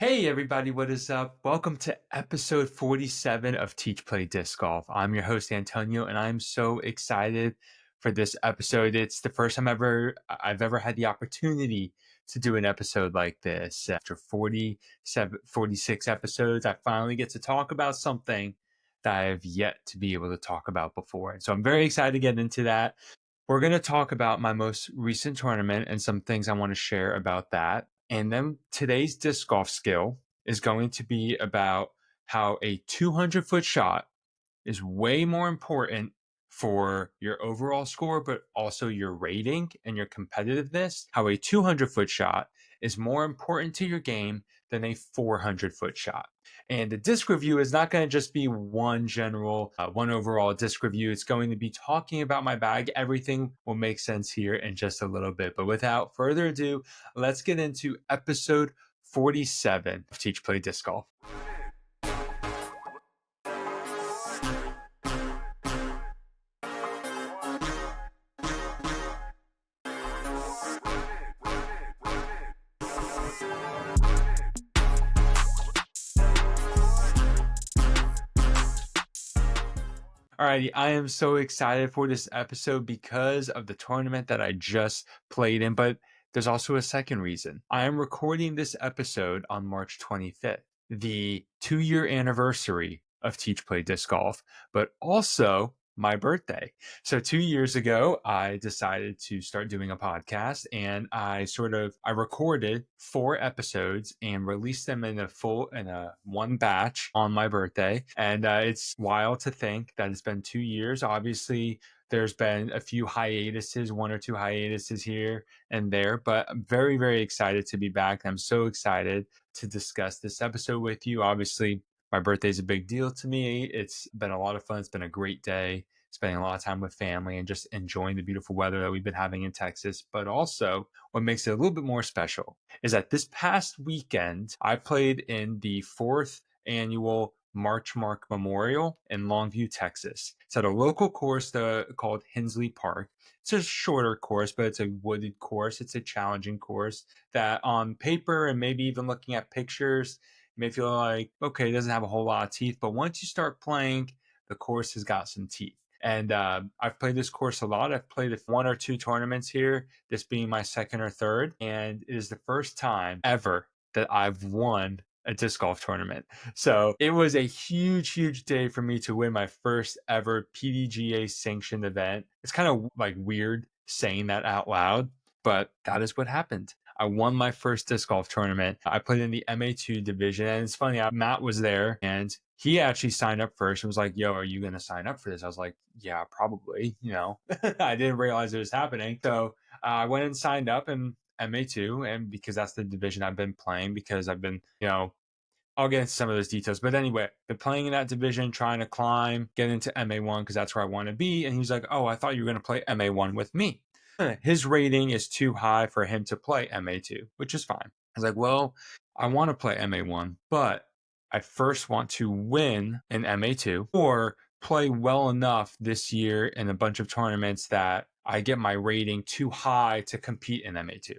Hey everybody, what is up? Welcome to episode 47 of Teach Play Disc Golf. I'm your host Antonio and I'm so excited for this episode. It's the first time I've ever had the opportunity to do an episode like this. After 46 episodes, I finally get to talk about something that I have yet to be able to talk about before. So I'm very excited to get into that. We're going to talk about my most recent tournament and some things I want to share about that. And then today's disc golf skill is going to be about how a 200-foot shot is way more important for your overall score, but also your rating and your competitiveness. How a 200-foot shot is more important to your game than a 400-foot shot. And the disc review is not going to just be one overall disc review. It's going to be talking about my bag. Everything will make sense here in just a little bit. But without further ado, let's get into episode 47 of Teach Play Disc Golf. Alrighty, I am so excited for this episode because of the tournament that I just played in, but there's also a second reason. I am recording this episode on March 25th, the 2-year anniversary of Teach Play Disc Golf, but also my birthday. So 2 years ago, I decided to start doing a podcast, and I recorded 4 episodes and released them in a one batch on my birthday. And it's wild to think that it's been 2 years. Obviously, there's been a few hiatuses, 1 or 2 hiatuses here and there, but I'm very, very excited to be back. I'm so excited to discuss this episode with you. Obviously, my birthday is a big deal to me. It's been a lot of fun. It's been a great day, spending a lot of time with family and just enjoying the beautiful weather that we've been having in Texas. But also, what makes it a little bit more special is that this past weekend, I played in the 4th annual March Mark Memorial in Longview, Texas. It's at a local course called Hensley Park. It's a shorter course, but it's a wooded course. It's a challenging course that on paper and maybe even looking at pictures, you may feel like, okay, it doesn't have a whole lot of teeth, but once you start playing, the course has got some teeth. And I've played this course a lot. I've played 1 or 2 tournaments here, this being my second or third. And it is the first time ever that I've won a disc golf tournament. So it was a huge, huge day for me to win my first ever PDGA sanctioned event. It's kind of like weird saying that out loud, but that is what happened. I won my first disc golf tournament. I played in the MA2 division, and it's funny, Matt was there, and he actually signed up first and was like, yo, are you going to sign up for this? I was like, yeah, probably, I didn't realize it was happening. So I went and signed up in MA2, and because that's the division I've been playing, because I've been, I'll get into some of those details. But anyway, been playing in that division, trying to climb, get into MA1 because that's where I want to be. And he's like, oh, I thought you were going to play MA1 with me. His rating is too high for him to play MA2, which is fine. I was like, well, I want to play MA1, but I first want to win in MA2 or play well enough this year in a bunch of tournaments that I get my rating too high to compete in MA2.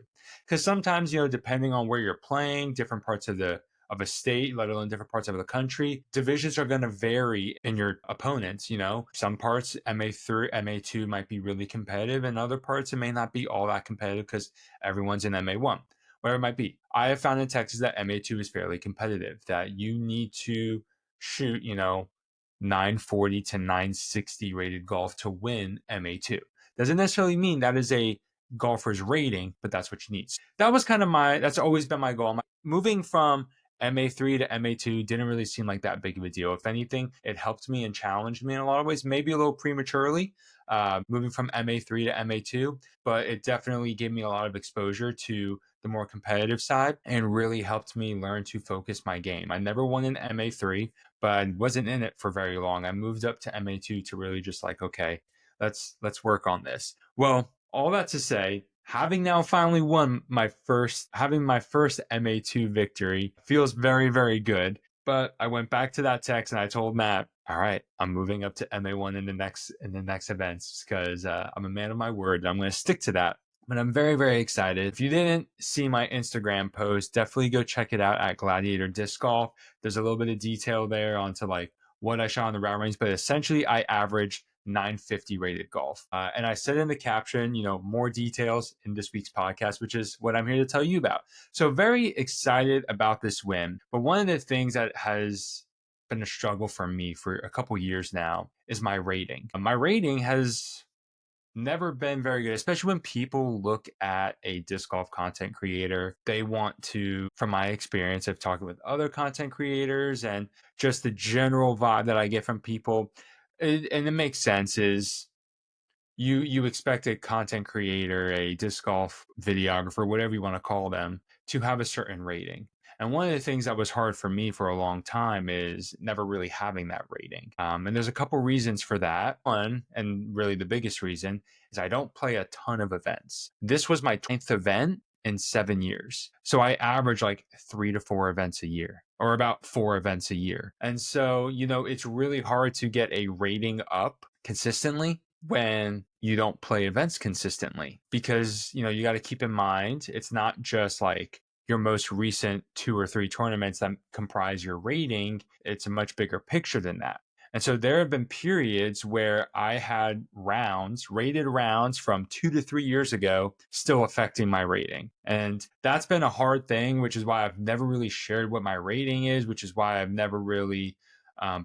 Because sometimes, depending on where you're playing, different parts of a state, let alone different parts of the country, divisions are going to vary in your opponents. Some parts MA3, MA2 might be really competitive, and other parts it may not be all that competitive because everyone's in MA1, whatever it might be. I have found in Texas that MA2 is fairly competitive, that you need to shoot, 940 to 960 rated golf to win MA2. Doesn't necessarily mean that is a golfer's rating, but that's what you need. That's always been my goal. Moving from MA3 to MA2 didn't really seem like that big of a deal. If anything, it helped me and challenged me in a lot of ways, maybe a little prematurely, moving from MA3 to MA2, but it definitely gave me a lot of exposure to the more competitive side and really helped me learn to focus my game. I never won in MA3, but I wasn't in it for very long. I moved up to MA2 to really just like, okay, let's work on this. Well, all that to say, having now finally won my first MA2 victory feels very, very good. But I went back to that text and I told Matt, all right, I'm moving up to MA1 in the next events because I'm a man of my word. I'm going to stick to that. But I'm very, very excited. If you didn't see my Instagram post, definitely go check it out at Gladiator Disc Golf. There's a little bit of detail there onto like what I shot on the route range, but essentially I averaged 950 rated golf. And I said in the caption, more details in this week's podcast, which is what I'm here to tell you about. So very excited about this win. But one of the things that has been a struggle for me for a couple years now is my rating. My rating has never been very good, especially when people look at a disc golf content creator. They want to, from my experience of talking with other content creators and just the general vibe that I get from people, and it makes sense, is you expect a content creator, a disc golf videographer, whatever you want to call them, to have a certain rating. And one of the things that was hard for me for a long time is never really having that rating. And there's a couple reasons for that. One, and really the biggest reason, is I don't play a ton of events. This was my 10th event in 7 years. So I average like 3 to 4 events a year, or about 4 events a year. And so, it's really hard to get a rating up consistently when you don't play events consistently, because you got to keep in mind it's not just like your most recent 2 or 3 tournaments that comprise your rating. It's a much bigger picture than that. And so there have been periods where I had rated rounds from 2 to 3 years ago, still affecting my rating. And that's been a hard thing, which is why I've never really shared what my rating is, which is why I've never really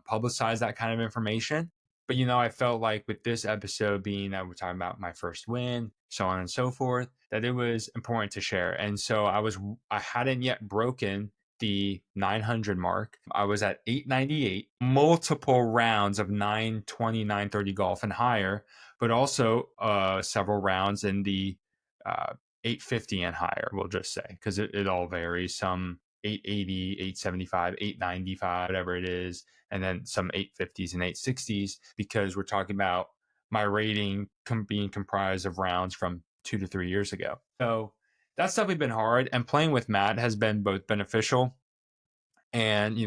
publicized that kind of information. But I felt like with this episode being that we're talking about my first win, so on and so forth, that it was important to share. And so I hadn't yet broken the 900 mark. I was at 898, multiple rounds of 920, 930 golf and higher, but also several rounds in the 850 and higher, we'll just say, because it all varies. Some 880, 875, 895, whatever it is, and then some 850s and 860s, because we're talking about my rating being comprised of rounds from 2 to 3 years ago. So that's definitely been hard. And playing with Matt has been both beneficial and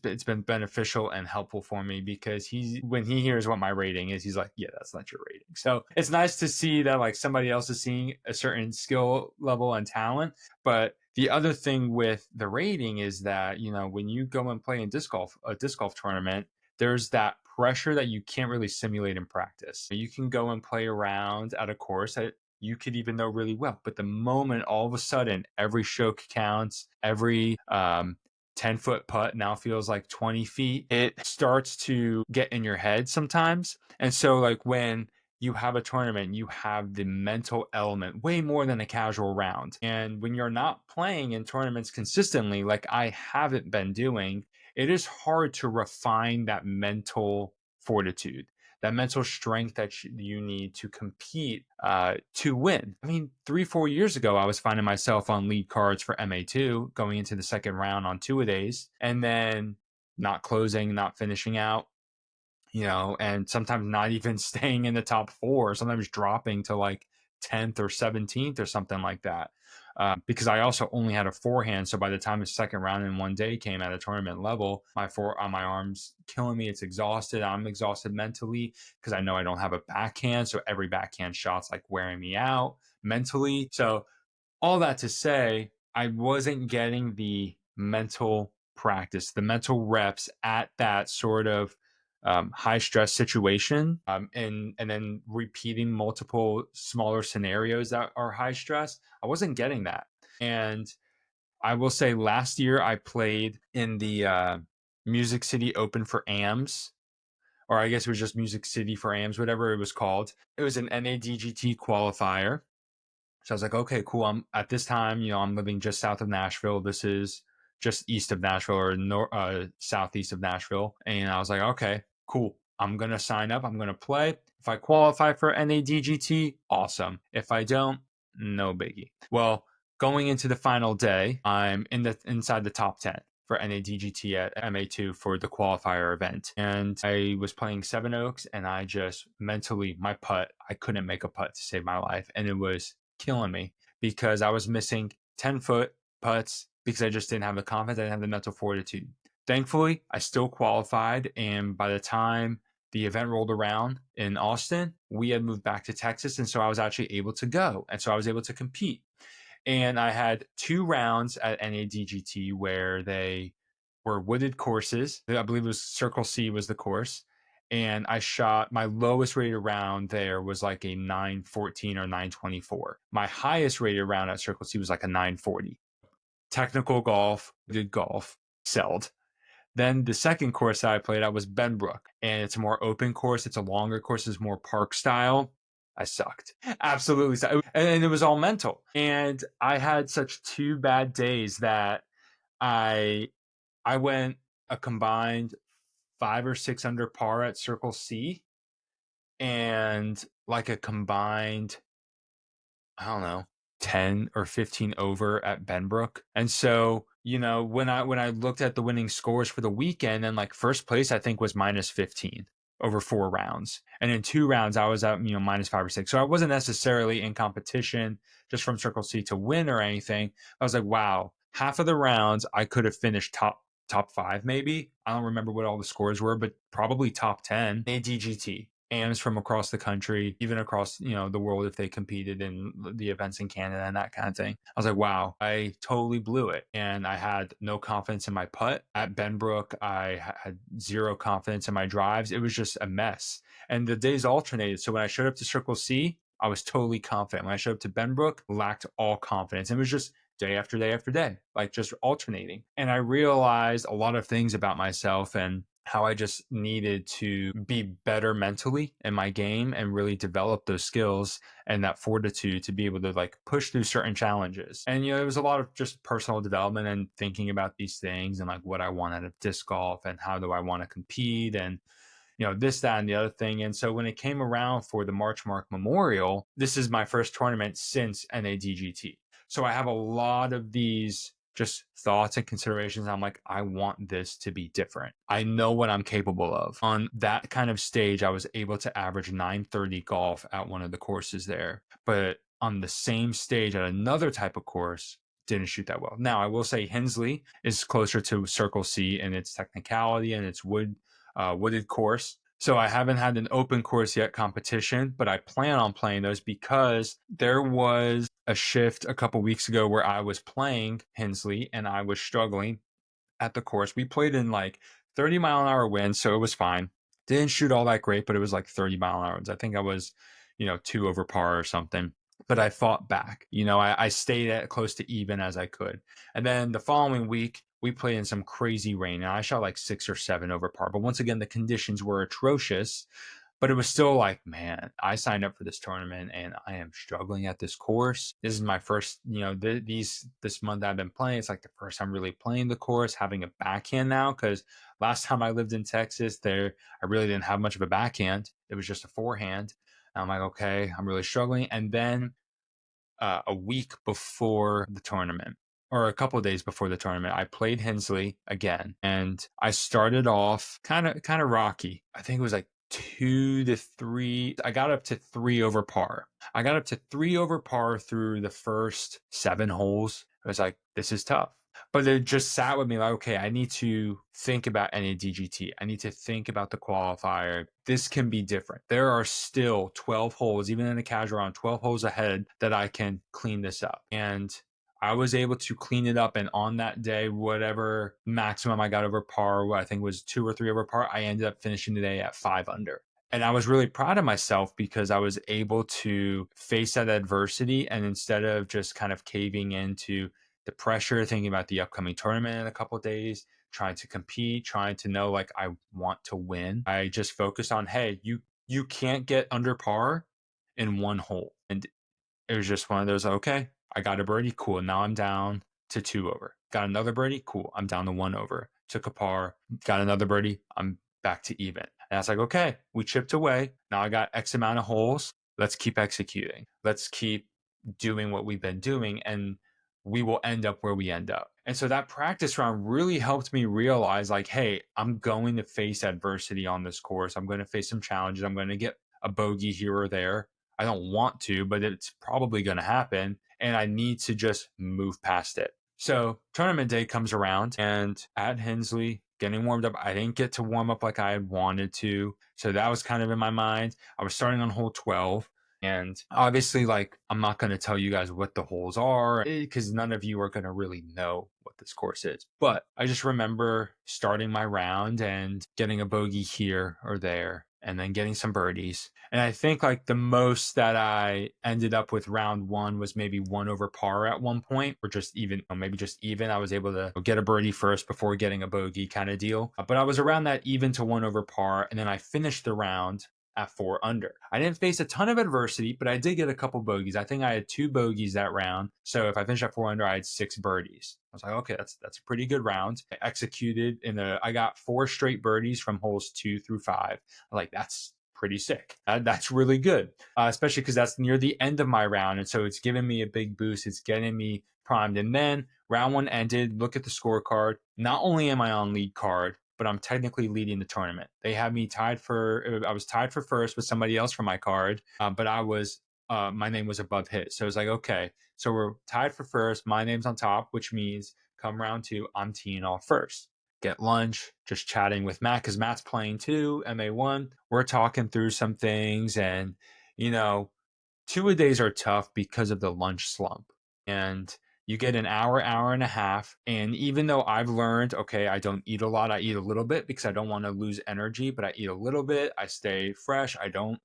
it's been beneficial and helpful for me, because when he hears what my rating is, he's like, yeah, that's not your rating. So it's nice to see that like somebody else is seeing a certain skill level and talent. But the other thing with the rating is that when you go and play in a disc golf tournament, there's that pressure that you can't really simulate in practice. You can go and play around at a course that you could even know really well, but the moment all of a sudden every stroke counts, every 10-foot putt now feels like 20 feet, it starts to get in your head sometimes. And so like when you have a tournament, you have the mental element way more than a casual round. And when you're not playing in tournaments consistently, like I haven't been doing, it is hard to refine that mental fortitude, that mental strength that you need to compete to win. I mean, 3, 4 years ago, I was finding myself on lead cards for MA2 going into the second round on 2 days, and then not closing, not finishing out, and sometimes not even staying in the top 4, sometimes dropping to like 10th or 17th or something like that. Because I also only had a forehand. So by the time the second round in one day came at a tournament level, my arm's killing me. It's exhausted. I'm exhausted mentally because I know I don't have a backhand. So every backhand shot's like wearing me out mentally. So all that to say, I wasn't getting the mental practice, the mental reps at that sort of high stress situation, and then repeating multiple smaller scenarios that are high stress. I wasn't getting that. And I will say last year I played in the Music City Open for AMs, or I guess it was just Music City for AMs, whatever it was called. It was an NADGT qualifier. So I was like, okay, cool. I'm at this time, I'm living just south of Nashville. This is just east of Nashville, or southeast of Nashville. And I was like, okay, cool. I'm going to sign up. I'm going to play. If I qualify for NADGT, awesome. If I don't, no biggie. Well, going into the final day, I'm inside the top 10 for NADGT at MA2 for the qualifier event. And I was playing Seven Oaks, and I just mentally, I couldn't make a putt to save my life. And it was killing me because I was missing 10-foot putts because I just didn't have the confidence. I didn't have the mental fortitude. Thankfully, I still qualified. And by the time the event rolled around in Austin, we had moved back to Texas. And so I was actually able to go. And so I was able to compete. And I had 2 rounds at NADGT where they were wooded courses. I believe it was Circle C was the course. And I shot my lowest rated round there was like a 914 or 924. My highest rated round at Circle C was like a 940. Technical golf, good golf, excelled. Then the second course that I played at was Benbrook, and it's a more open course. It's a longer course. It's more park style. I sucked. Absolutely. And it was all mental. And I had such 2 bad days that I went a combined 5 or 6 under par at Circle C and like a combined, I don't know, 10 or 15 over at Benbrook. And so, when I looked at the winning scores for the weekend, and like first place I think was minus 15 over 4 rounds. And in 2 rounds I was at, minus 5 or 6. So I wasn't necessarily in competition just from Circle C to win or anything. I was like, wow, half of the rounds I could have finished top 5 maybe. I don't remember what all the scores were, but probably top 10. ADGT. AMs from across the country, even across, the world if they competed in the events in Canada and that kind of thing. I was like, wow, I totally blew it. And I had no confidence in my putt. At Benbrook, I had 0 confidence in my drives. It was just a mess. And the days alternated. So when I showed up to Circle C, I was totally confident. When I showed up to Benbrook, lacked all confidence. It was just day after day after day, like just alternating. And I realized a lot of things about myself and how I just needed to be better mentally in my game and really develop those skills and that fortitude to be able to like push through certain challenges. And, it was a lot of just personal development and thinking about these things and like what I want out of disc golf and how do I want to compete and, this, that, and the other thing. And so when it came around for the March Mark Memorial, this is my first tournament since NADGT. So I have a lot of these just thoughts and considerations. I'm like, I want this to be different. I know what I'm capable of. On that kind of stage, I was able to average 930 golf at one of the courses there. But on the same stage at another type of course, didn't shoot that well. Now, I will say Hensley is closer to Circle C in its technicality and its wooded course. So I haven't had an open course yet competition, but I plan on playing those because there was a shift a couple weeks ago where I was playing Hensley and I was struggling at the course. We played in like 30-mile-an-hour winds, so it was fine. Didn't shoot all that great, but it was like 30-mile-an-hour winds. I think I was, 2 over par or something. But I fought back. I stayed at close to even as I could. And then the following week, we played in some crazy rain. And I shot like 6 or 7 over par. But once again, the conditions were atrocious. But it was still like, man, I signed up for this tournament and I am struggling at this course. This is my first, this month I've been playing. It's like the first time really playing the course, having a backhand now. Because last time I lived in Texas, I really didn't have much of a backhand. It was just a forehand. And I'm like, okay, I'm really struggling. And then a week before the tournament, or a couple of days before the tournament, I played Hensley again, and I started off kind of rocky. I think it was like 2 to 3. I got up to 3 over par. I got up to 3 over par through the first 7 holes. I was like, this is tough. But it just sat with me like, okay, I need to think about NADGT. I need to think about the qualifier. This can be different. There are still 12 holes, even in a casual round, 12 holes ahead that I can clean this up. And I was able to clean it up. And on that day, whatever maximum I got over par, I think was 2 or 3 over par, I ended up finishing the day at 5 under. And I was really proud of myself because I was able to face that adversity. And instead of just kind of caving into the pressure, thinking about the upcoming tournament in a couple of days, trying to compete, trying to know like I want to win, I just focused on, hey, you can't get under par in 1 hole. And it was just one of those, okay, I got a birdie, cool. Now I'm down to 2 over. Got another birdie, cool. I'm down to 1 over. Took a par, got another birdie, I'm back to even. And I was like, okay, we chipped away. Now I got X amount of holes. Let's keep executing. Let's keep doing what we've been doing. And we will end up where we end up. And so that practice round really helped me realize like, hey, I'm going to face adversity on this course. I'm going to face some challenges. I'm going to get a bogey here or there. I don't want to, but it's probably going to happen. And I need to just move past it. So tournament day comes around, and at Hensley, getting warmed up. I didn't get to warm up like I had wanted to. So that was kind of in my mind. I was starting on hole 12. And obviously, like, I'm not going to tell you guys what the holes are because none of you are going to really know what this course is. But I just remember starting my round and getting a bogey here or there and then getting some birdies. And I think like the most that I ended up with round one was maybe 1 over par at one point, or just even, or maybe just even. I was able to get a birdie first before getting a bogey kind of deal. But I was around that even to 1 over par. And then I finished the round at 4 under. I didn't face a ton of adversity, but I did get a couple bogeys. I think I had 2 bogeys that round. So if I finished at 4 under, I had 6 birdies. I was like, okay, that's a pretty good round. I executed I got 4 straight birdies from holes 2 through 5. Like, that's pretty sick. That's really good, especially because that's near the end of my round. And so it's giving me a big boost. It's getting me primed. And then round one ended. Look at the scorecard. Not only am I on lead card, but I'm technically leading the tournament. They had me I was tied for first with somebody else from my card, but my name was above his. So it was like, okay, so we're tied for first. My name's on top, which means come round 2, I'm teeing off first. Get lunch, just chatting with Matt because Matt's playing too, MA1. We're talking through some things, and, 2-a-days are tough because of the lunch slump. And you get an hour, hour and a half. And even though I've learned, okay, I don't eat a lot, I eat a little bit because I don't want to lose energy, but I eat a little bit. I stay fresh. I don't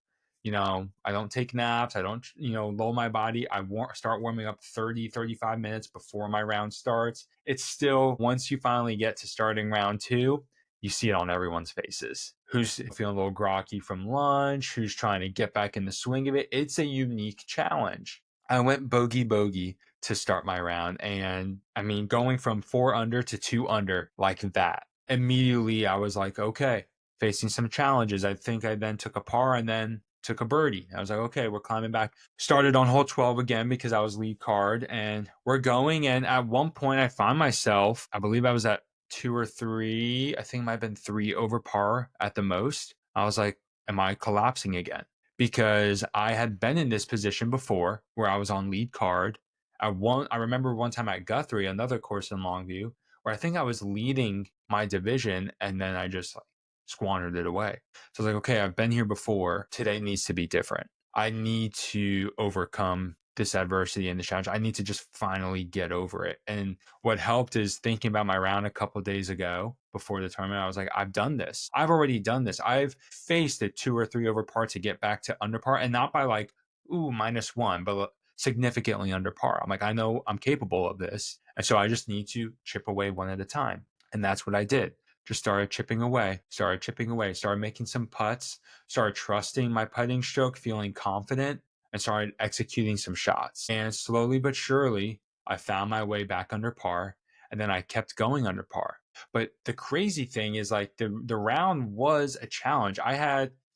take naps. I don't, lull my body. Start warming up 30, 35 minutes before my round starts. It's still, once you finally get to starting round 2, you see it on everyone's faces. Who's feeling a little groggy from lunch, who's trying to get back in the swing of it. It's a unique challenge. I went bogey to start my round. And I mean, going from 4 under to 2 under like that, immediately I was like, okay, facing some challenges. I think I then took a par and then took a birdie. I was like, okay, we're climbing back. Started on hole 12 again because I was lead card and we're going. And at one point I found myself, I believe I was at 2 or 3. I think it might have been 3 over par at the most. I was like, am I collapsing again? Because I had been in this position before where I was on lead card. I remember one time at Guthrie, another course in Longview, where I think I was leading my division and then I just like squandered it away. So I was like, okay, I've been here before. Today needs to be different. I need to overcome this adversity and the challenge. I need to just finally get over it. And what helped is thinking about my round a couple of days ago before the tournament. I was like, I've done this. I've already done this. I've faced a 2 or 3 over par to get back to under par, and not by like, -1, but significantly under par. I'm like, I know I'm capable of this. And so I just need to chip away one at a time. And that's what I did. Just started chipping away, started making some putts, started trusting my putting stroke, feeling confident, and started executing some shots. And slowly but surely, I found my way back under par. And then I kept going under par. But the crazy thing is like the round was a challenge. I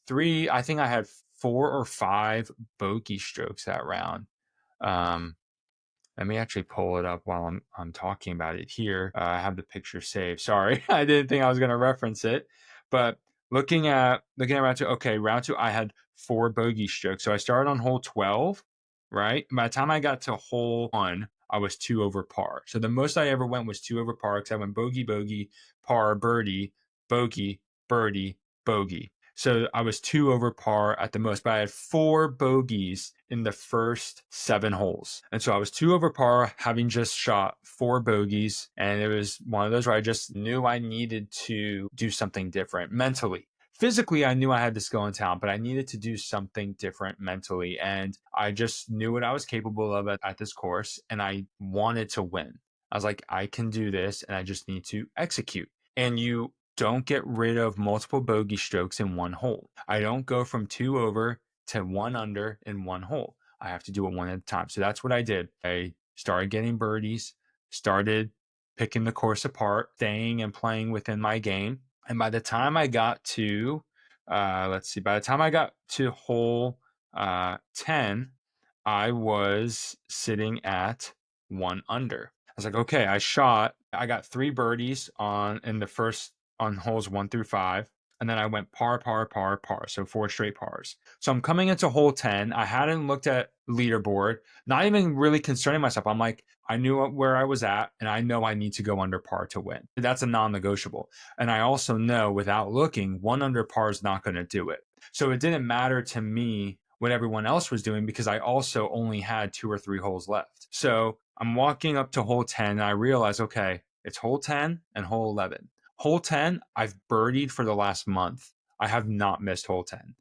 think I had 4 or 5 bogey strokes that round. Let me actually pull it up while I'm talking about it here. I have the picture saved. Sorry, I didn't think I was going to reference it. But looking at round 2, okay, round 2, I had 4 bogey strokes. So I started on hole 12, right? By the time I got to hole 1, I was 2 over par. So the most I ever went was 2 over par because I went bogey, par, birdie, bogey, birdie, bogey. So I was 2 over par at the most, but I had 4 bogeys in the first 7 holes. And so I was 2 over par, having just shot 4 bogeys. And it was one of those where I just knew I needed to do something different mentally. Physically, I knew I had the skill and talent, but I needed to do something different mentally. And I just knew what I was capable of at this course. And I wanted to win. I was like, I can do this and I just need to execute. And you don't get rid of multiple bogey strokes in one hole. I don't go from 2 over to 1 under in one hole. I have to do it one at a time. So that's what I did. I started getting birdies, started picking the course apart, staying and playing within my game. And by the time I got to, by the time I got to hole 10, I was sitting at 1 under. I was like, okay, I got 3 birdies on holes 1 through 5. And then I went par, par, par, par. So 4 straight pars. So I'm coming into hole 10. I hadn't looked at leaderboard, not even really concerning myself. I'm like, I knew where I was at, and I know I need to go under par to win. That's a non-negotiable. And I also know without looking, 1 under par is not going to do it. So it didn't matter to me what everyone else was doing because I also only had 2 or 3 holes left. So I'm walking up to hole 10 and I realize, okay, it's hole 10 and hole 11. Hole 10, I've birdied for the last month. I have not missed hole 10.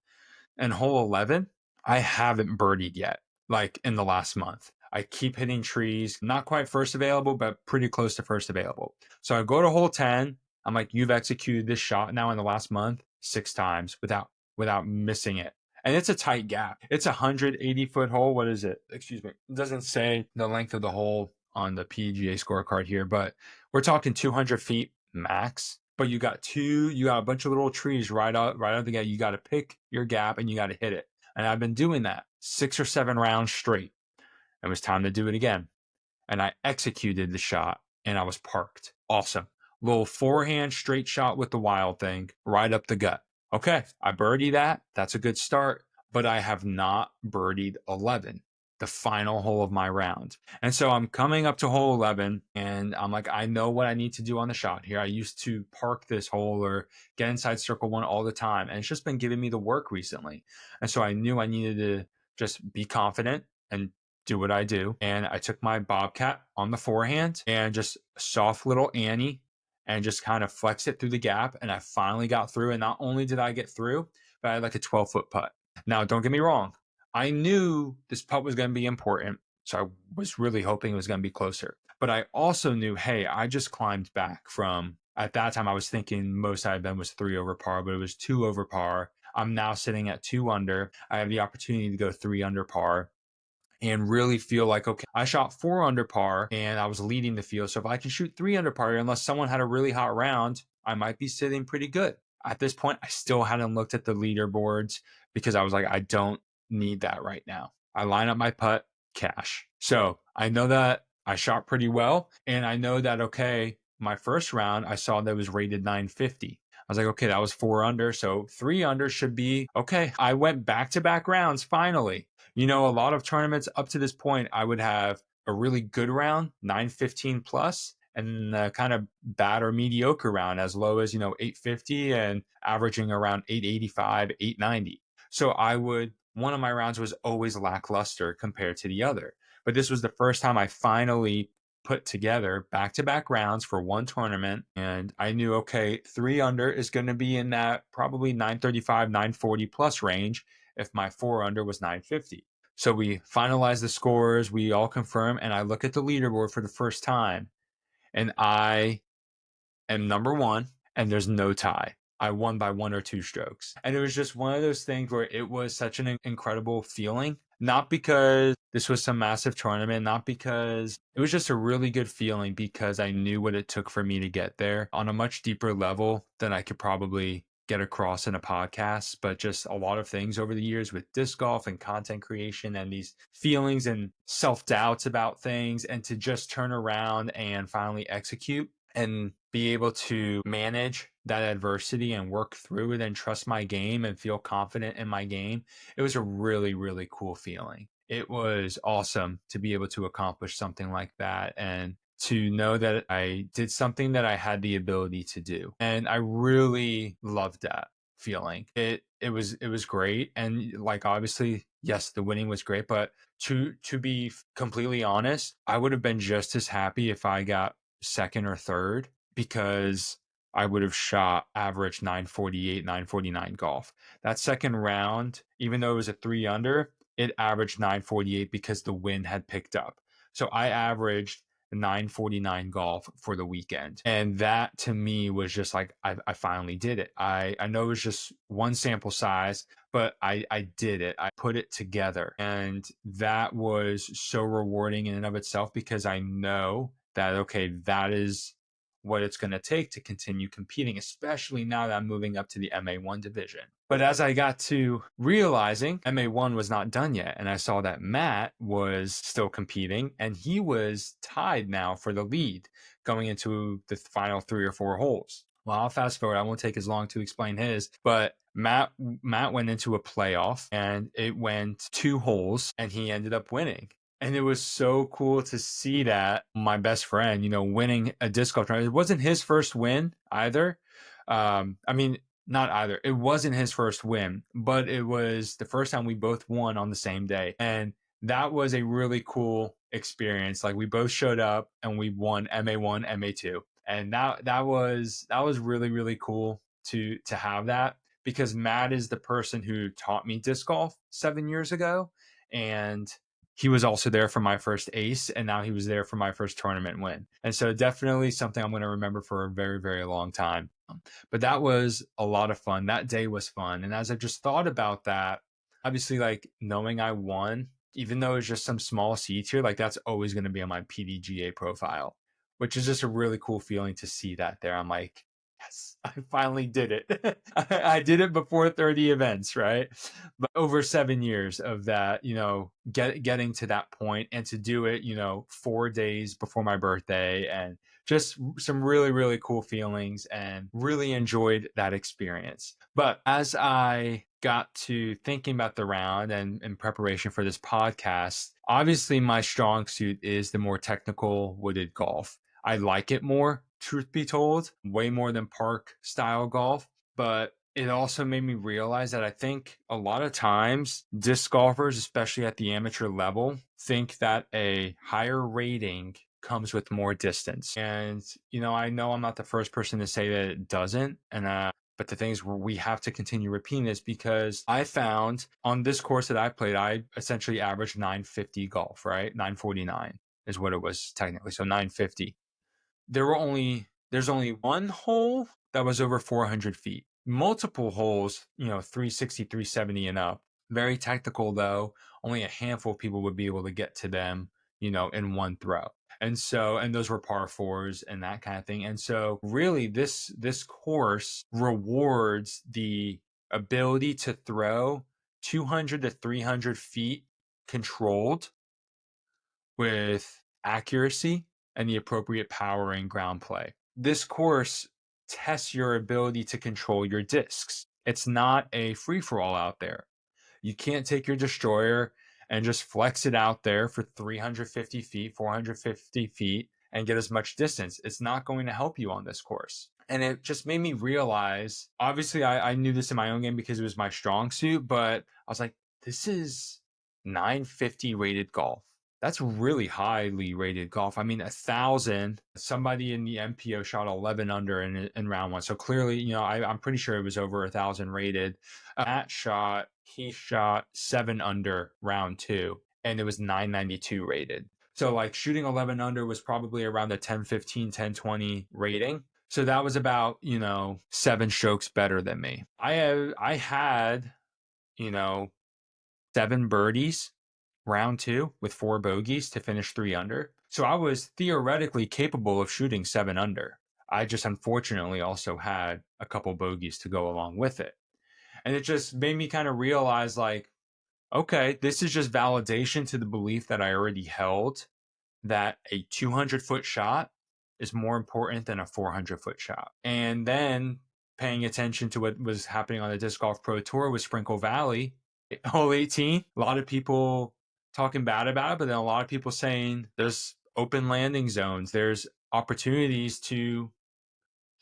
And hole 11, I haven't birdied yet, like in the last month. I keep hitting trees, not quite first available, but pretty close to first available. So I go to hole 10. I'm like, you've executed this shot now in the last month 6 times without missing it. And it's a tight gap. It's a 180-foot hole. What is it? Excuse me. It doesn't say the length of the hole on the PGA scorecard here, but we're talking 200 feet max. But you got a bunch of little trees right out of the gate. You got to pick your gap and you got to hit it. And I've been doing that 6 or 7 rounds straight. It was time to do it again. And I executed the shot and I was parked. Awesome. Little forehand straight shot with the wild thing right up the gut. Okay, I birdied that. That's a good start. But I have not birdied 11, the final hole of my round. And so I'm coming up to hole 11 and I'm like, I know what I need to do on the shot here. I used to park this hole or get inside circle 1 all the time. And it's just been giving me the work recently. And so I knew I needed to just be confident and do what I do. And I took my Bobcat on the forehand and just soft little Annie and just kind of flex it through the gap. And I finally got through. And not only did I get through, but I had like a 12-foot putt. Now, don't get me wrong. I knew this putt was going to be important. So I was really hoping it was going to be closer. But I also knew, hey, I just climbed back from, at that time, I was thinking most I had been was 3 over par, but it was 2 over par. I'm now sitting at 2 under. I have the opportunity to go 3 under par and really feel like, okay, I shot 4 under par and I was leading the field. So if I can shoot 3 under par, unless someone had a really hot round, I might be sitting pretty good. At this point, I still hadn't looked at the leaderboards because I was like, I don't need that right now. I line up my putt, cash. So I know that I shot pretty well. And I know that, okay, my first round, I saw that it was rated 950. I was like, okay, that was 4 under. So 3 under should be okay. I went back-to-back rounds finally. You know, a lot of tournaments up to this point, I would have a really good round, 915 plus, and a kind of bad or mediocre round as low as, 850 and averaging around 885, 890. So one of my rounds was always lackluster compared to the other. But this was the first time I finally put together back-to-back rounds for one tournament. And I knew, okay, 3 under is going to be in that probably 935, 940 plus range if my 4 under was 950. So we finalize the scores, we all confirm, and I look at the leaderboard for the first time, and I am number 1, and there's no tie. I won by 1 or 2 strokes. And it was just one of those things where it was such an incredible feeling. Not because this was some massive tournament, not because it was just a really good feeling because I knew what it took for me to get there on a much deeper level than I could probably get across in a podcast, but just a lot of things over the years with disc golf and content creation and these feelings and self-doubts about things, and to just turn around and finally execute and be able to manage that adversity and work through it and trust my game and feel confident in my game. It was a really, really cool feeling. It was awesome to be able to accomplish something like that and to know that I did something that I had the ability to do. And I really loved that feeling. It was great. And like, obviously, yes, the winning was great, but to be completely honest, I would have been just as happy if I got second or third, because I would have shot average 948, 949 golf. That second round, even though it was a 3 under, it averaged 948 because the wind had picked up. So I averaged 949 golf for the weekend. And that to me was just like, I finally did it. I know it was just one sample size, but I did it. I put it together. And that was so rewarding in and of itself, because I know that, okay, that is what it's going to take to continue competing, especially now that I'm moving up to the MA1 division. But as I got to realizing MA1 was not done yet, and I saw that Matt was still competing, and he was tied now for the lead going into the final 3 or 4 holes. Well, I'll fast forward. I won't take as long to explain his, but Matt went into a playoff and it went 2 holes and he ended up winning. And it was so cool to see that my best friend, winning a disc golf tournament. It wasn't his first win either. I mean, not either. It wasn't his first win, but it was the first time we both won on the same day. And that was a really cool experience. Like we both showed up and we won MA1, MA2. And that was really, really cool to have that, because Matt is the person who taught me disc golf 7 years ago. And he was also there for my first ace, and now he was there for my first tournament win. And so definitely something I'm going to remember for a very, very long time. But that was a lot of fun. That day was fun. And as I just thought about that, obviously, like knowing I won, even though it's just some small seeds here, like that's always going to be on my PDGA profile, which is just a really cool feeling to see that there. I'm like, yes, I finally did it. I did it before 30 events, right? But over 7 years of that, getting to that point and to do it, 4 days before my birthday, and just some really, really cool feelings, and really enjoyed that experience. But as I got to thinking about the round and in preparation for this podcast, obviously my strong suit is the more technical wooded golf. I like it more, truth be told, way more than park style golf. But it also made me realize that I think a lot of times disc golfers, especially at the amateur level, think that a higher rating comes with more distance. And, I know I'm not the first person to say that it doesn't. But the thing is, we have to continue repeating this, because I found on this course that I played, I essentially averaged 950 golf, right? 949 is what it was technically. So 950. There's only one hole that was over 400 feet. Multiple holes, 360, 370 and up. Very technical though. Only a handful of people would be able to get to them, in one throw. And those were par fours and that kind of thing. And so really this course rewards the ability to throw 200 to 300 feet controlled with accuracy and the appropriate power and ground play. This course tests your ability to control your discs. It's not a free-for-all out there. You can't take your destroyer and just flex it out there for 350 feet, 450 feet, and get as much distance. It's not going to help you on this course. And it just made me realize, obviously I knew this in my own game because it was my strong suit, but I was like, this is 950 rated golf. That's really highly rated golf. I mean, 1,000. Somebody in the MPO shot 11 under in round one. So clearly, I'm pretty sure it was over 1,000 rated. He shot 7 under round two, and it was 992 rated. So like shooting 11 under was probably around the 1015, 1020 rating. So that was about, 7 strokes better than me. I had, 7 birdies round two with 4 bogeys to finish 3 under. So I was theoretically capable of shooting 7 under. I just unfortunately also had a couple bogeys to go along with it. And it just made me kind of realize, like, okay, this is just validation to the belief that I already held, that a 200-foot shot is more important than a 400-foot shot. And then paying attention to what was happening on the Disc Golf Pro Tour with Sprinkle Valley, hole 18, a lot of people talking bad about it, but then a lot of people saying there's open landing zones, there's opportunities to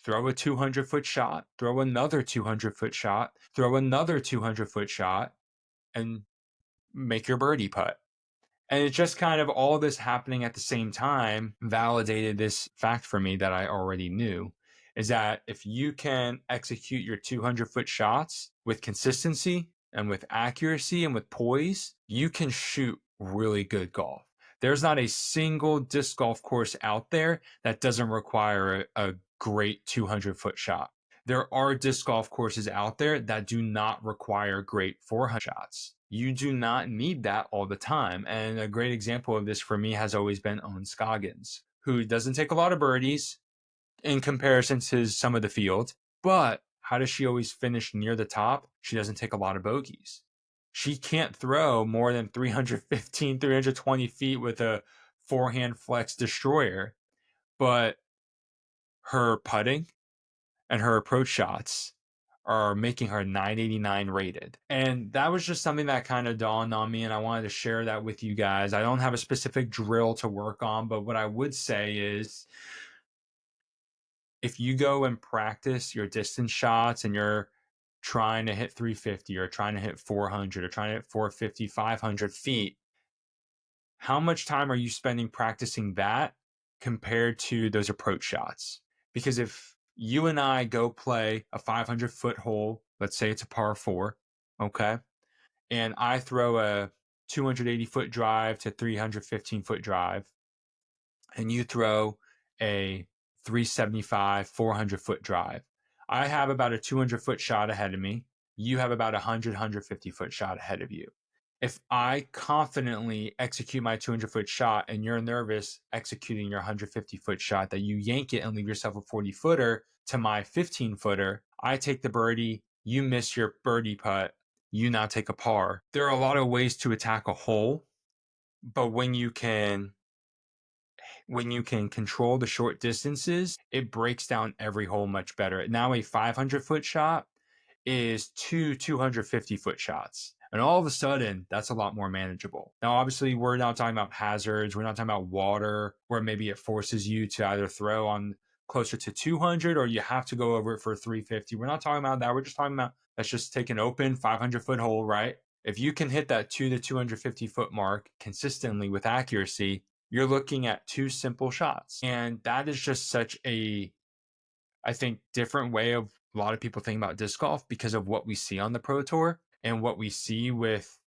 throw a 200-foot shot, throw another 200-foot shot, throw another 200-foot shot, and make your birdie putt. And it's just kind of all this happening at the same time validated this fact for me that I already knew, is that if you can execute your 200-foot shots with consistency and with accuracy and with poise, you can shoot really good golf. There's not a single disc golf course out there that doesn't require a great 200-foot shot. There are disc golf courses out there that do not require great 400 shots. You do not need that all the time. And a great example of this for me has always been Owen Scoggins, who doesn't take a lot of birdies in comparison to some of the field. But how does she always finish near the top? She doesn't take a lot of bogeys. She can't throw more than 315, 320 feet with a forehand flex destroyer. But her putting and her approach shots are making her 989 rated. And that was just something that kind of dawned on me, and I wanted to share that with you guys. I don't have a specific drill to work on, but what I would say is if you go and practice your distance shots and you're trying to hit 350 or trying to hit 400 or trying to hit 450, 500 feet, how much time are you spending practicing that compared to those approach shots? Because if you and I go play a 500-foot hole, let's say it's a par four, okay, and I throw a 280-foot drive to 315-foot drive, and you throw a 375, 400-foot drive, I have about a 200-foot shot ahead of me. You have about a 100, 150-foot shot ahead of you. If I confidently execute my 200-foot shot and you're nervous executing your 150-foot shot, that you yank it and leave yourself a 40-footer to my 15-footer, I take the birdie, you miss your birdie putt, you now take a par. There are a lot of ways to attack a hole, but when you can control the short distances, it breaks down every hole much better. Now a 500-foot shot is two 250-foot shots. And all of a sudden, that's a lot more manageable. Now, obviously, we're not talking about hazards. We're not talking about water where maybe it forces you to either throw on closer to 200 or you have to go over it for 350. We're not talking about that. We're just talking about, let's just take an open 500-foot hole, right? If you can hit that 2 to 250-foot mark consistently with accuracy, you're looking at two simple shots. And that is just such a, I think, different way of a lot of people think about disc golf because of what we see on the Pro Tour and what we see with,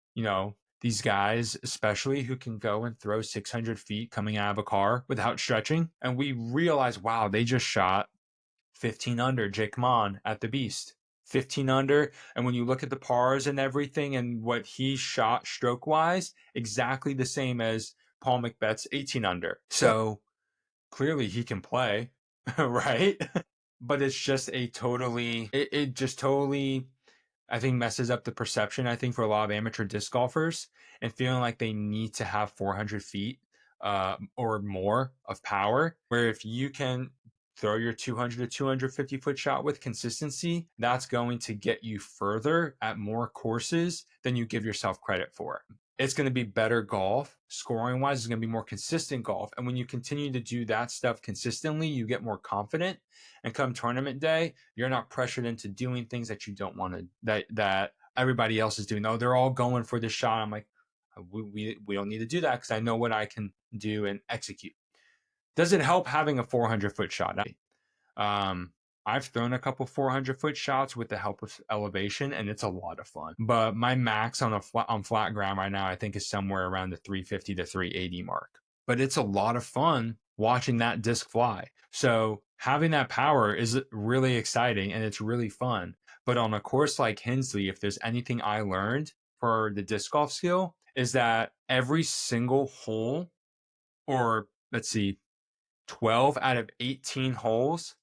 these guys, especially who can go and throw 600 feet coming out of a car without stretching. And we realize, wow, they just shot 15 under Jake Mon at the Beast. 15 under. And when you look at the pars and everything and what he shot stroke wise, exactly the same as Paul McBeth's 18 under. So clearly he can play, right? But it's just it just totally, I think, messes up the perception, I think, for a lot of amateur disc golfers and feeling like they need to have 400 feet or more of power. Where if you can throw your 200 to 250 foot shot with consistency, that's going to get you further at more courses than you give yourself credit for. It's going to be better golf. Scoring wise, it's going to be more consistent golf. And when you continue to do that stuff consistently, you get more confident. And come tournament day, you're not pressured into doing things that you don't want to, that everybody else is doing. Oh, they're all going for this shot. I'm like, we don't need to do that because I know what I can do and execute. Does it help having a 400-foot shot? I've thrown a couple 400-foot shots with the help of elevation, and it's a lot of fun. But my max on flat ground right now, I think, is somewhere around the 350 to 380 mark. But it's a lot of fun watching that disc fly. So having that power is really exciting, and it's really fun. But on a course like Hensley, if there's anything I learned for the disc golf skill, is that every single hole, or let's see, 12 out of 18 holes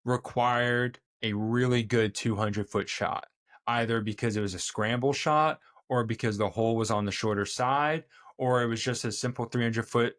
required a really good 200-foot shot, either because it was a scramble shot or because the hole was on the shorter side, or it was just a simple 300-foot,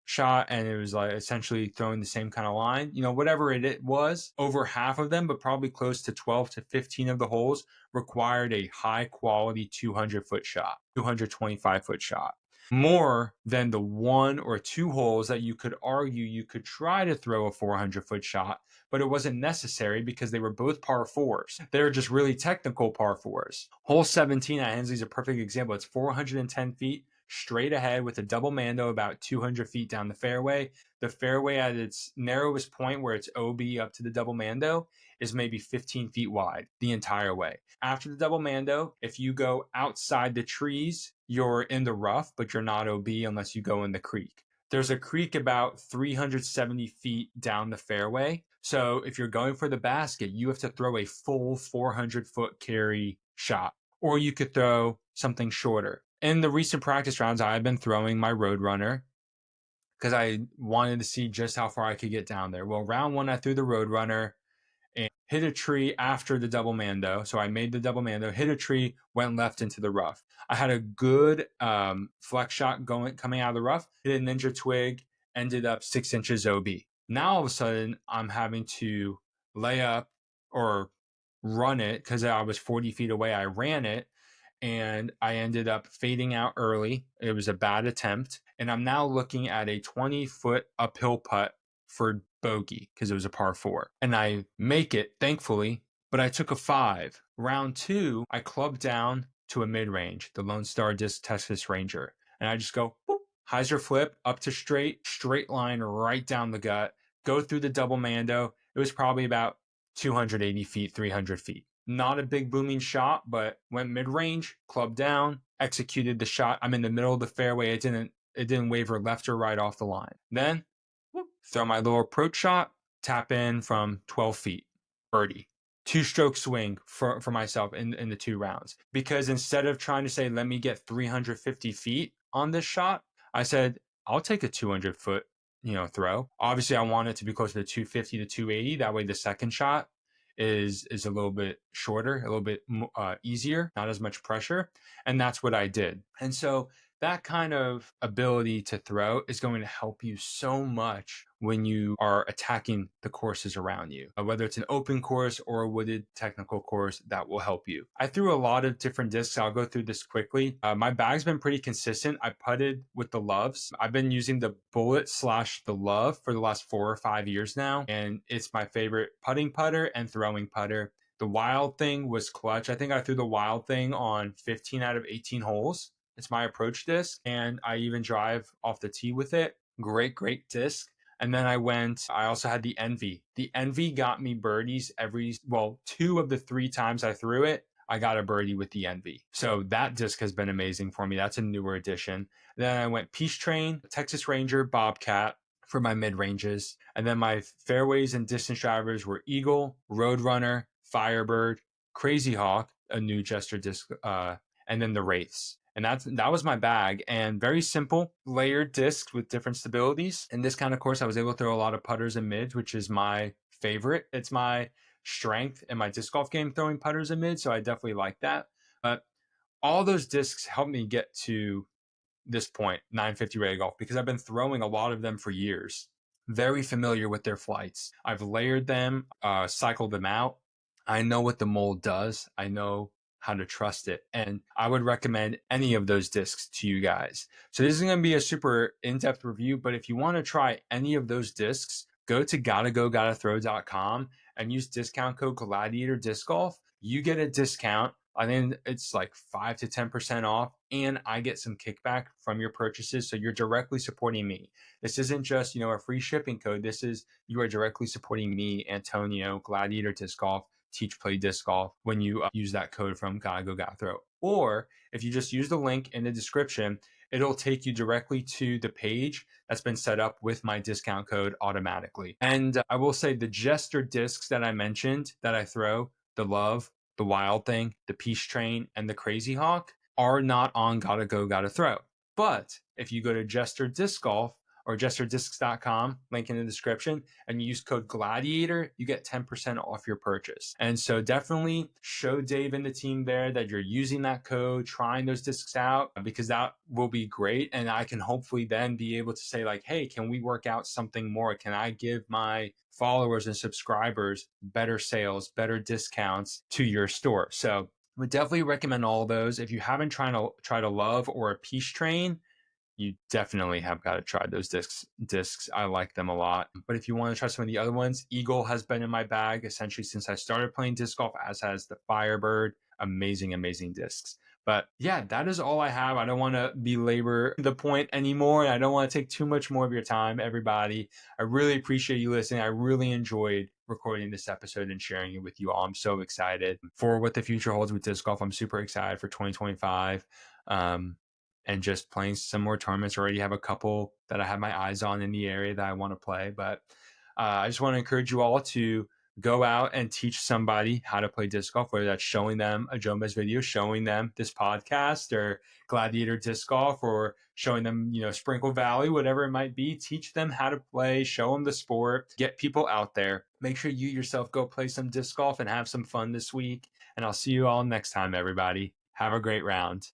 shot, and it was like essentially throwing the same kind of line, whatever it was. Over half of them, but probably close to 12 to 15 of the holes required a high quality 200-foot shot, 225-foot shot. More than the one or two holes that you could argue you could try to throw a 400-foot shot, but it wasn't necessary because they were both par fours. They were just really technical par fours. Hole 17 at Hensley is a perfect example. It's 410 feet straight ahead with a double mando about 200 feet down the fairway. The fairway at its narrowest point where it's OB up to the double mando is maybe 15 feet wide the entire way. After the double mando, if you go outside the trees, you're in the rough, but you're not OB unless you go in the creek. There's a creek about 370 feet down the fairway. So if you're going for the basket, you have to throw a full 400-foot carry shot, or you could throw something shorter. In the recent practice rounds, I've been throwing my Roadrunner because I wanted to see just how far I could get down there. Well, round one, I threw the Roadrunner and hit a tree after the double mando. So I made the double mando, hit a tree, went left into the rough. I had a good flex shot coming out of the rough, hit a ninja twig, ended up 6 inches OB. Now all of a sudden I'm having to lay up or run it because I was 40 feet away. I ran it and I ended up fading out early. It was a bad attempt. And I'm now looking at a 20-foot uphill putt for bogey because it was a par four. And I make it, thankfully, but I took a five. Round two, I clubbed down to a mid range, the Lone Star Disc Texas Ranger. And I just go, boop, hyzer flip up to straight line right down the gut, go through the double mando. It was probably about 280 feet, 300 feet. Not a big booming shot, but went mid-range, club down, executed the shot. I'm in the middle of the fairway. It didn't waver left or right off the line. Then whoop, throw my little approach shot, tap in from 12 feet, birdie. Two-stroke swing for myself in the 2 rounds. Because instead of trying to say, let me get 350 feet on this shot, I said, I'll take a 200-foot throw. Obviously, I want it to be closer to 250 to 280. That way the second shot is a little bit shorter, a little bit easier, not as much pressure. And that's what I did. And so that kind of ability to throw is going to help you so much when you are attacking the courses around you, whether it's an open course or a wooded technical course. That will help you. I threw a lot of different discs. I'll go through this quickly. My bag's been pretty consistent. I putted with the Loves. I've been using the Bullet / the Love for the last 4 or 5 years now, and it's my favorite putting putter and throwing putter. The Wild Thing was clutch. I think I threw the Wild Thing on 15 out of 18 holes. It's my approach disc, and I even drive off the tee with it. Great disc. And then I also had the Envy. The Envy got me birdies 2 of the 3 times I threw it, I got a birdie with the Envy. So that disc has been amazing for me. That's a newer addition. Then I went Peace Train, Texas Ranger, Bobcat for my mid ranges. And then my fairways and distance drivers were Eagle, Roadrunner, Firebird, Crazy Hawk, a new Jester disc, and then the Wraiths. And that was my bag, and very simple layered discs with different stabilities. In this kind of course, I was able to throw a lot of putters and mids, which is my favorite. It's my strength in my disc golf game, throwing putters and mids. So I definitely like that. But all those discs helped me get to this point, 950 Ready Golf, because I've been throwing a lot of them for years. Very familiar with their flights. I've layered them, cycled them out. I know what the mold does. I know how to trust it. And I would recommend any of those discs to you guys. So this isn't going to be a super in-depth review, but if you want to try any of those discs, go to GottaGoGottaThrow.com and use discount code gladiatordiscgolf. You get a discount. I think it's like 5 to 10% off, and I get some kickback from your purchases. So you're directly supporting me. This isn't just, a free shipping code. You are directly supporting me, Antonio, Gladiator Disc Golf, Teach Play Disc Golf, when you use that code from GottaGoGottaThrow. Or if you just use the link in the description, it'll take you directly to the page that's been set up with my discount code automatically. And I will say the Jester discs that I mentioned that I throw, the Love, the Wild Thing, the Peace Train, and the Crazy Hawk, are not on GottaGoGottaThrow. But if you go to Jester Disc Golf or jesterdiscs.com, link in the description, and you use code Gladiator, you get 10% off your purchase. And so definitely show Dave and the team there that you're using that code, trying those discs out, because that will be great. And I can hopefully then be able to say like, hey, can we work out something more? Can I give my followers and subscribers better sales, better discounts to your store? So would definitely recommend all those. If you haven't tried a Love or a Peace Train, you definitely have got to try those discs. I like them a lot. But if you want to try some of the other ones, Eagle has been in my bag essentially since I started playing disc golf, as has the Firebird. Amazing discs. But yeah, that is all I have. I don't want to belabor the point anymore. I don't want to take too much more of your time, everybody. I really appreciate you listening. I really enjoyed recording this episode and sharing it with you all. I'm so excited for what the future holds with disc golf. I'm super excited for 2025. And just playing some more tournaments. Already have a couple that I have my eyes on in the area that I want to play. But I just want to encourage you all to go out and teach somebody how to play disc golf, whether that's showing them a Jomez video, showing them this podcast or Gladiator Disc Golf, or showing them, Sprinkle Valley, whatever it might be. Teach them how to play, show them the sport, get people out there. Make sure you yourself go play some disc golf and have some fun this week. And I'll see you all next time, everybody. Have a great round.